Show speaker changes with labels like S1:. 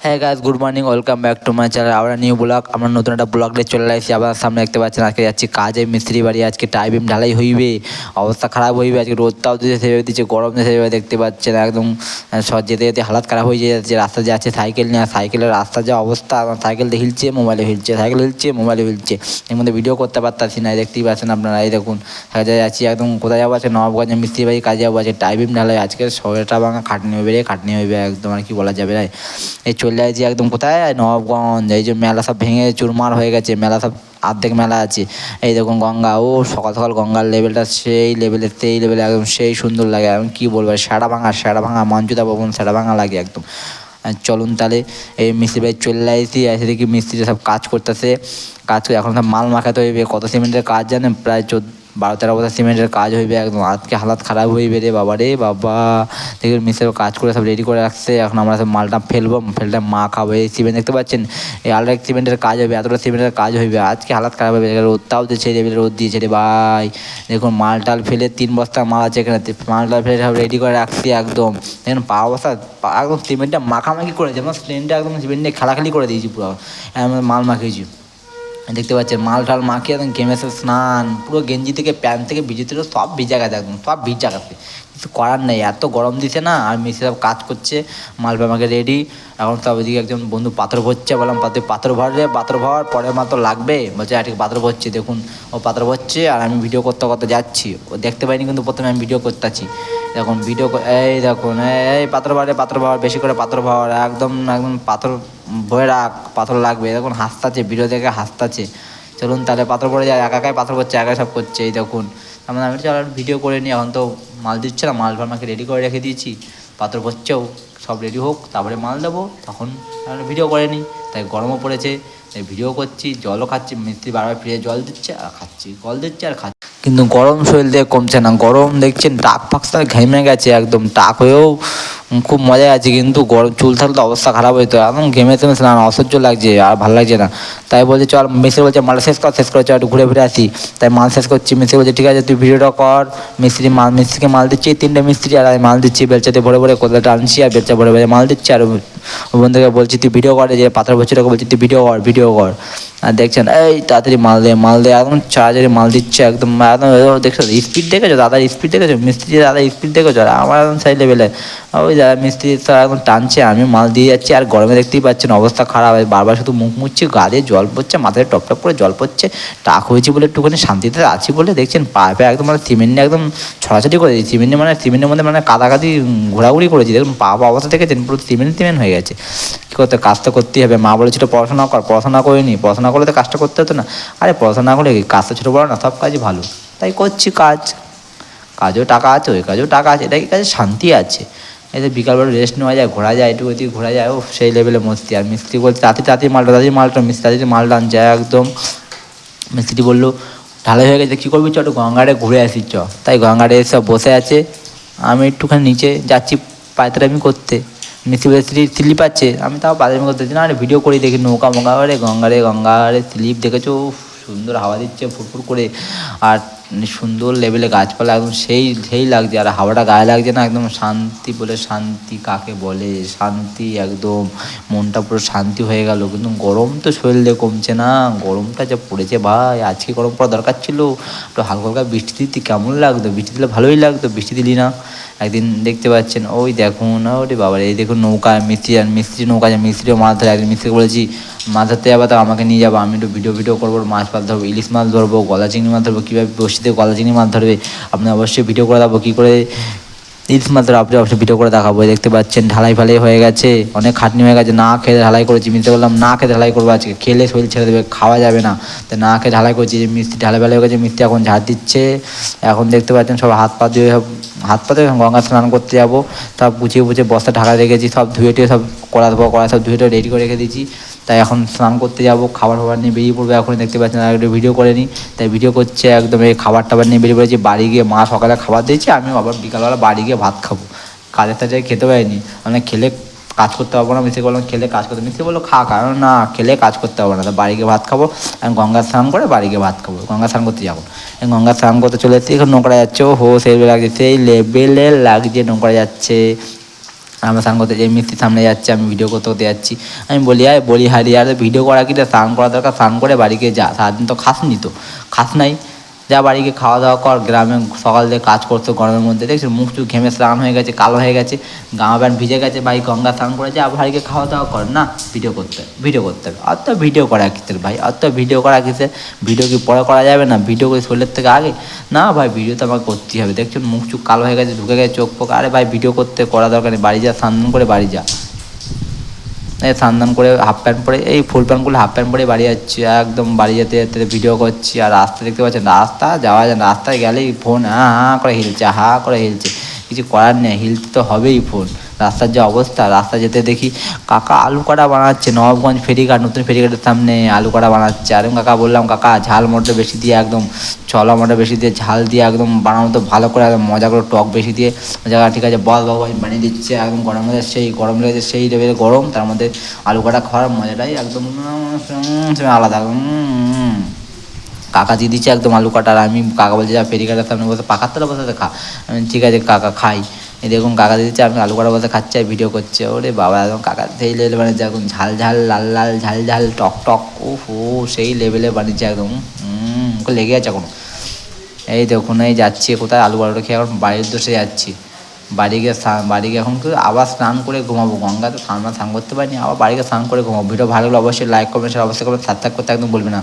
S1: হ্যাঁ guys, good morning, welcome back to my channel. আমরা new blog, আমরা নতুন একটা ব্লগ নিয়ে চলে আসছি। আপনার সামনে দেখতে পাচ্ছেন আজকে যাচ্ছি কাজে, মিস্ত্রি বাড়ি। আজকে টাইম ঢালাই হইবে, অবস্থা খারাপ হইবে। আজকে রোদটাও দিতে সেভাবে দিচ্ছে, গরম দিতে সেভাবে দেখতে পাচ্ছেন। একদম সব যেতে যেতে হালাত খারাপ হয়ে যাচ্ছে। রাস্তা যাচ্ছে সাইকেল নিয়ে, আর সাইকেলের রাস্তা যা অবস্থা, আমার সাইকেল দিয়ে হিলছে, মোবাইলে হিলছে, সাইকেল হিলছে, মোবাইলে হিলছে। এর মধ্যে ভিডিও করতে পারতাছি না, দেখতেই পাচ্ছেন আপনারা। এই দেখুন কাজে যাচ্ছি, একদম কোথায় যাবো? আছে নবাবগঞ্জে মিস্ত্রি বাড়ি কাজে যাবো। আছে টাইম ঢালাই, আজকে শরীরটা ভাঙা, খাটনি হইবে রে, খাটনি হইবে একদম। আর কি বলা যাবে রে, এই চলে আসছি একদম কোথায়, নবাবগঞ্জ। এই যে মেলা সব ভেঙে চুরমার হয়ে গেছে, মেলা সব অর্ধেক মেলা আছে। এই দেখুন গঙ্গা, ও সকাল সকাল গঙ্গার লেভেলটা সেই লেভেলে একদম সেই সুন্দর লাগে। আমি কী বলবো, সেরা ভাঙা মঞ্চুদা ভবন, সেরা ভাঙা লাগে একদম। চলুন তাহলে এই মিস্ত্রি বাড়ি চলে আসছি। এসে দেখি মিস্ত্রি সব কাজ করতেছে, কাজ করে এখন সব মাল মাখাতে হইবে। কত সিমেন্টের কাজ জানেন? প্রায় 12-13 বস্তা সিমেন্টের কাজ হইবে একদম। আজকে হালাত খারাপ হইবে রে বাবা রে বাবা। দেখি মিস্ত্রি কাজ করে সব রেডি করে রাখছে। এখন আমরা সব মালটা ফেলবো, ফেলটা মা খাবো। এই সিমেন্ট দেখতে পাচ্ছেন, এই আলট্রা সিমেন্টের কাজ হবে, এতটা সিমেন্টের কাজ হইবে। আজকে হালাত খারাপ হবে, রোদটাও দিয়েছে, রোদ দিয়েছে রে ভাই। দেখুন মাল টাল ফেলে 3 বস্তা মাল আছে এখানে, মাল টাল ফেলে সব রেডি করে রাখছি একদম। দেখুন পা অবস্থা, একদম সিমেন্টটা মাখামাখি করেছে, আমার স্ট্রেনটা একদম সিমেন্ট নিয়ে খেলাখালি করে দিয়েছি পুরো। মাল মাখিয়েছি, দেখতে পাচ্ছেন মাল টাল মাখিয়ে একদম ঘেমেছে স্নান, পুরো গেঞ্জি থেকে প্যান্ট থেকে ভিজে সব ভিজা গেছে একদম, সব ভিজা গেছে। কিছু করার নেই, এত গরম দিছে না। আর মিস্ত্রি সব কাজ করছে, মাল আমাকে রেডি। এখন সব ওইদিকে একজন বন্ধু পাথর ভরছে, বললাম পাথর ভর রে, পাথর ভর, পরে মাত্র লাগবে। বলছে ঠিক পাথর ভরছে। দেখুন ও পাথর ভরছে, আর আমি ভিডিও করতে করতে যাচ্ছি। ও দেখতে পাইনি, কিন্তু প্রথমে আমি ভিডিও করতেছি। এখন ভিডিও, এই দেখুন, এই পাথর ভর, বেশি করে পাথর ভর, একদম একদম পাথর ভরে রাখ, পাথর লাগবে। দেখুন হাসতাছে, ভিডিও দেখে হাসতাছে। চলুন তাহলে পাথর পড়ে যায়, একাই পাথর করছে, একাই সব করছে। এই দেখুন আমি চলো ভিডিও করে নিই। এখন তো মাল দিচ্ছে না, মাল আমাকে রেডি করে রেখে দিয়েছি। পাথর পড়ছেও, সব রেডি হোক, তারপরে মাল দেবো, তখন ভিডিও করে নিই। তাই গরমও পড়েছে, তাই ভিডিও করছি, জলও খাচ্ছি। মিস্ত্রি বারবার ফিরে জল দিচ্ছে আর খাচ্ছি, জল দিচ্ছে আর খাচ্ছি। কিন্তু গরম শরীর দিয়ে কমছে না, গরম দেখছেন টাক ফাঁকটা ঘেমে গেছে একদম। টাক হয়েও খুব মজায় আছে, কিন্তু গরম চুল থাকলে তো অবস্থা খারাপ হইতো। একদম ঘেমে তেমে স্নান, অসহ্য লাগছে, আর ভালো লাগছে না। তাই বলছে চল, মিস্ত্রি বলছে মাল শেষ করে চল একটু ঘুরে ফিরে আসি। তাই মাল শেষ করছি। মিস্ত্রি বলছে ঠিক আছে তুই ভিডিওটা কর। মিস্ত্রিকে মাল দিচ্ছি, 3টে মিস্ত্রি, আর আমি মাল দিচ্ছি বেলচাতে ভরে ভরে, কোদালটা আনছি আর বেলচা ভরে ভরে মাল দিচ্ছি। আর ওই বন্ধুকে বলছি তুই ভিডিও করে, যে পাথর বলছিটাকে বলছি তুই ভিডিও কর। আর দেখছেন এই তাড়াতাড়ি মাল দে একদম চার্জারে মাল দিচ্ছে একদম। একদম দেখছো স্পিড দেখেছো, দাদার স্পিড দেখেছো, মিস্ত্রি দাদার স্পিড দেখেছো। আর আমার একদম সাইড লেভেলে, ওই দাদা মিস্ত্রি তো একদম টানছে, আমি মাল দিয়ে যাচ্ছি। আর গরমে দেখতেই পাচ্ছেন অবস্থা খারাপ, বারবার শুধু মুখ মুছছি, গা দিয়ে জল পড়ছে, মাথায় টপ করে জল পড়ছে। টাক হয়েছে বলে একটুখানি শান্তিতে আছি বলে দেখছেন পা একদম মানে সিমেন্ট একদম ছড়াছড়ি করে দিয়েছি। সিমেন্টের মধ্যে মানে কাদাকাদি ঘোরাঘুরি করেছি। দেখুন পা অবস্থা দেখেছেন, পুরো সিমেন্ট হয়ে গেছে। কী করতে, কাজ তো করতেই হবে। মা বলেছিল পড়াশোনা কর, পড়াশোনা করিনি। পড়াশোনা করলে তো কাজটা করতে হতো না। আরে পড়াশোনা করলে কি, কাজটা ছোটো বড়ো না, সব কাজই ভালো। তাই করছি কাজেও টাকা আছে, ওই কাজেও টাকা আছে, এটাই কাজে শান্তি আছে। এই যে বিকালবেলা রেস্ট নেওয়া যায়, ঘোরা যায়, একটু ওইদিকে ঘোরা যায়, ও সেই লেভেলে মস্তি। আর মিস্ত্রি বলছে তাড়াতাড়ি মালটা মিস্ত্রি মালটা আনছে একদম। মিস্ত্রি বললো ঢালাই হয়ে গেছে, কী করবি চ, একটু গঙ্গারে ঘুরে আসি চ। তাই গঙ্গারে সব বসে আছে, আমি একটুখানি নিচে যাচ্ছি পায়তারামি করতে। মিস্ত্রি স্লিপ আছে, আমি তাও পায়তারামি করতে না, আরে ভিডিও করি দেখি নৌকা মোকা, আরে গঙ্গারে স্লিপ দেখেছো, সুন্দর হাওয়া দিচ্ছে ফুরফুর করে। আর সুন্দর লেভেলে গাছপালা, একদম সেই লাগছে। আর হাওয়াটা গায়ে লাগছে না, একদম শান্তি বলে শান্তি কাকে বলে, শান্তি একদম, মনটা পুরো শান্তি হয়ে গেল। কিন্তু গরম তো শরীরে কমছে না, গরমটা যা পড়েছে ভাই। আজকে গরম পড়া দরকার ছিল, একটু হালকা হালকা বৃষ্টি দিতে কেমন লাগতো, বৃষ্টি দিলে ভালোই লাগতো, বৃষ্টি দিলি না। একদিন দেখতে পাচ্ছেন, ওই দেখুন, ওরে বাবা এই দেখুন নৌকা, মিস্ত্রি নৌকা যায়, মিস্ত্রিও মাছ ধরে। একদিন মিস্ত্রিকে বলেছি মাছ ধরতে যাবো, তো আমাকে নিয়ে যাবো, আমি একটু ভিডিও করবো, মাছ ধরবো, ইলিশ মাছ ধরবো, গলা চিংড়ি মাছ ধরবো, কীভাবে বসিতে গলা চিংড়ি মাছ ধরবে আপনি অবশ্যই ভিডিও করে দেবো, কী করে ইলিশ মাছ ধরো আপনি অবশ্যই ভিডিও করে দেখাবো। দেখতে পাচ্ছেন ঢালাই ফালাই হয়ে গেছে, অনেক খাটনি হয়ে গেছে, না খেয়ে ঢালাই করেছি। মিস্ত্রি বললাম না খেয়ে ঢালাই করবো, আজকে খেলে শরীর ছেড়ে দেবে, খাওয়া যাবে না। তো না খেয়ে ঢালাই করছি, যে মিস্ত্রি ঢালাই ফালাই হয়ে গেছে, মিস্ত্রি এখন ঝাড় দিচ্ছে। এখন দেখতে পাচ্ছেন সব হাত পা ধুয়ে গঙ্গা স্নান করতে যাবো। সব গুছিয়ে বস্তা ঢাকা রেখেছি, সব ধুয়ে টুয়ে সব করা সব ধুয়ে টুয়ে রেডি করে রেখে দিয়েছি। তাই এখন স্নান করতে যাবো, খাবার নিয়ে বেরিয়ে পড়বো। এখন দেখতে পাচ্ছেন আর একটু ভিডিও করে নিই, তাই ভিডিও করছে একদম। এই খাবার নিয়ে বেরিয়ে পড়েছি, বাড়ি গিয়ে মা সকালে খাবার দিয়েছে, আমি আবার বিকালবেলা বাড়ি গিয়ে ভাত খাবো। কাজের তাজায় খেতে পারিনি, মানে খেলে কাজ করতে পারবো না। মিস্ত্রি বললাম খেলে কাজ করতে, মিস্ত্রি বললো খা, কারণ না খেলে কাজ করতে পারবো না। তো বাড়ি গিয়ে ভাত খাবো, আমি গঙ্গা স্নান করে বাড়ি গিয়ে ভাত খাবো, গঙ্গা স্নান করতে যাবো। গঙ্গা স্নান করতে চলে এসেছি, এখন নৌকা যাচ্ছে, ও সেই লাগছে, সেই লেভেলে লাগছে নৌকা যাচ্ছে। আমরা স্নান করতে যাই, মিস্ত্রির সামনে যাচ্ছে, আমি ভিডিও করতে করতে যাচ্ছি। আমি বলি হারি আর ভিডিও করা কি স্নান করা দরকার, স্নান করে বাড়িকে যা, সারাদিন তো খাসনি, তো খাস নাই, যা বাড়িকে খাওয়া দাওয়া কর। গ্রামে সকাল থেকে কাজ করতো গরমের মধ্যে, দেখছি মুখ চুখ ঘেমে স্নান হয়ে গেছে, কালো হয়ে গেছে, জামা প্যান্ট ভিজে গেছে, ভাই গঙ্গা স্নান করে যা বাড়িকে খাওয়া দাওয়া কর না, ভিডিও করতে হবে। অত ভিডিও করা কিসের ভাই, অত ভিডিও করা কিসের? ভিডিও কি পরে করা যাবে না? ভিডিও করে শরীরের থেকে আগে না ভাই, ভিডিও তো আমাকে করতেই হবে। দেখছো মুখ চুখ কালো হয়ে গেছে, ঢুকে গেছে চোখ ফোক, আরে ভাই ভিডিও করতে করা দরকার নেই, বাড়ি যা, স্নান করে বাড়ি যা। এই স্নান করে হাফ প্যান্ট পরে, এই ফুল প্যান্ট করলে হাফ প্যান্ট পরে বাড়ি যাচ্ছি, একদম বাড়ি যেতে যেতে ভিডিও করছি। আর রাস্তা দেখতে পাচ্ছেন, রাস্তা যাওয়া যায়, রাস্তায় গেলেই ফোন হাঁ করে হিলছে, হাঁ করে হিলছে, কিছু করার নেই, হিলতে তো হবেই ফোন। রাস্তার যে অবস্থা, রাস্তা যেতে দেখি কাকা আলু কাটা বানাচ্ছে, নবাবগঞ্জ ফেরিঘাট, নতুন ফেরিঘাটের সামনে আলু কাটা বানাচ্ছে। আর কাকা বললাম, কাকা ঝাল মটর বেশি দিয়ে, একদম চলা মটর বেশি দিয়ে, ঝাল দিয়ে একদম বানানো তো ভালো করে, একদম মজা করে, টক বেশি দিয়ে জায়গা, ঠিক আছে বল বাবু, আমি বানিয়ে দিচ্ছে। একদম গরম মধ্যে সেই গরম লেগেছে, সেই লেভেলে গরম, তার মধ্যে আলু কাটা খাওয়ার মজাটাই একদম আলাদা। কাকা দিয়ে দিচ্ছে একদম আলু কাটা, আর আমি কাকা বলছে যা ফেরিঘাটের সামনে বসে পাখার তলা বসে খা। আমি ঠিক আছে কাকা খাই। এই দেখুন কাকা দিয়ে দিচ্ছে, আমি আলু কাটা বসে খাচ্ছি আর ভিডিও করছে। ওরে বাবা, একদম কাকা সেই লেভেলে বানিয়েছে, একদম ঝাল ঝাল, লাল লাল, ঝাল ঝাল, টক টক, ও সেই লেভেলে বানিয়েছে একদম। ওকে লেগে আছে এখন। এই দেখুন এই যাচ্ছি কোথায়, আলু বারোটা খেয়ে এখন বাড়ির উদ্দেশ্যে যাচ্ছি। বাড়ি গিয়ে এখন আবার স্নান করে ঘুমাবো, গঙ্গাতে স্নান করতে পারিনি, আবার বাড়িকে স্নান করে ঘুমাবো। ভিডিও ভালো হলে অবশ্যই লাইক করবেন, অবশ্যই করবেন, সাবস্ক্রাইব করতে একদম বলবে না।